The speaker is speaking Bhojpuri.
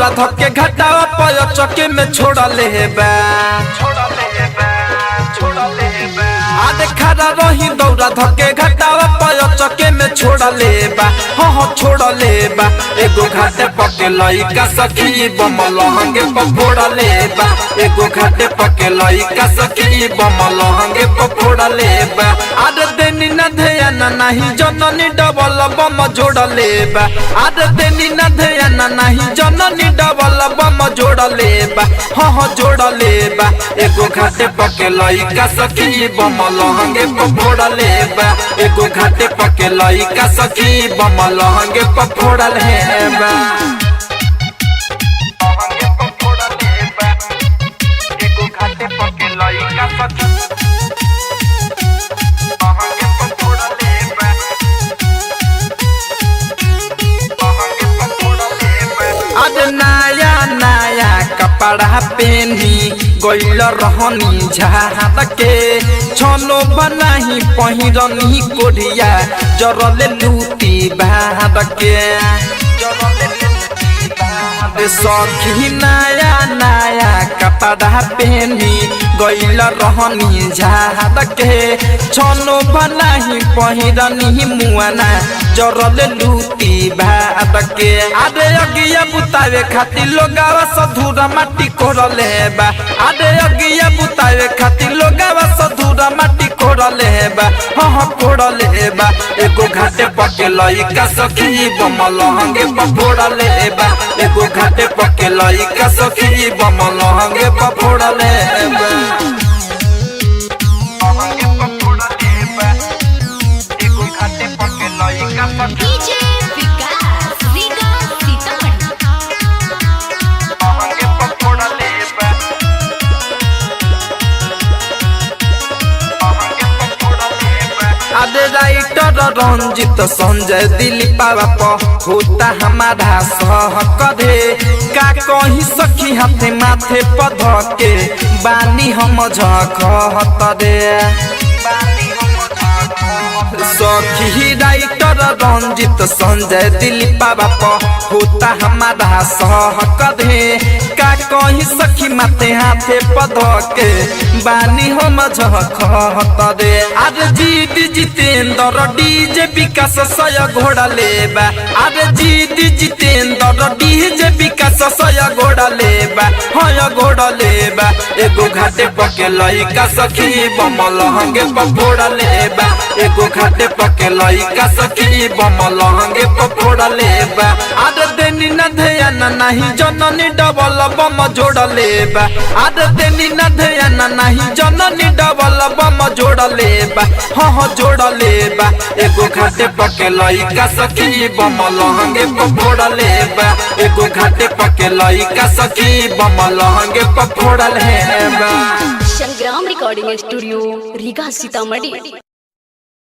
दौरा धके घटावा पय चके में छोड़ा ले बा आधे खड़ा रही दौरा धके घटावा पय चके में छोड़ा ले बा हो छोड़ा ले बा एगो घाटे पके लइका सखी बम लहंगे पफोड़ा ले बा एगो घाटे पके लइका सखी बम लहंगे पफोड़ा ले बा आधे देनी न ध्यान नहीं जननी डबल बम जोड़ा ले बा आधे देनी न ध्यान नहीं जननी डबल बम जोड़ा ले बा हो जोड़ा ले बा एगो घाटे पके लइका सखी बम लहंगे पफोड़ा ले बा एगो घाटे पके लइका सखी बम लहंगे पफोड़ा ले बा एगो घाटे पके लइका सखी आज नया नया कपड़ा पहनी गइल रहनी झाड़ के छनो बनाही पहिरनी कोढ़िया जरले लूटी भाड़ के सखी नया नया कपड़ा पहनी गइल रहनी झाड़ के छनो बनाही पहिरनी मुआना जरले लूटी भाड़ के आधे अगिया बुतावे खातिर लोगावा सधुरा माटी कोरले बा आधे अगिया बुतावे खातिर लोगावा सधुरा माटी कोरले बा हो कोरले बा एगो घाटे पके लइका सखी बम लहंगे पफोड़ा ले बा एगो घाटे पके लइका सखी बम लहंगे पफोड़ा ले बा एगो घाटे पके लइका सखी आधे राइटर रंजित संजय दिलीप बाबा होता हमारा सहकरे का कहीं सखी हाथे माथे पध के बानी हम झखतरे सखी राइटर रंजित संजय दिलीप बाबा होता हमारा सहकरे का कहीं सखी माथे हाथे पध के बानी हम झखतरे आज जीत जितेंद्र डीजे विकास सय घोड़ा लेबा आज जीत जितेंद्र डीजे विकास सय घोड़ा लेबा हय घोड़ा लेबा एगो घाटे पके लइका सखी बम लहंगे पफोड़ा लेबा एगो घाटे पके लइका सखी बम लहंगे पफोड़ा लेबा आज देनी न ध्यान नहीं जननी डबल बम जोड़ा लेबा आज देनी न ध्यान नहीं जननी डबल बम जोड़ा लेबा हो जोड़ा लेबा एगो घाटे पके लइका सखी बम लहंगे पफोड़ा लेबा एगो घाटे पके लइका सखी बम लहंगे पफोड़ा लेबा। संग्राम रिकॉर्डिंग स्टूडियो रीगा सीतामढ़ी।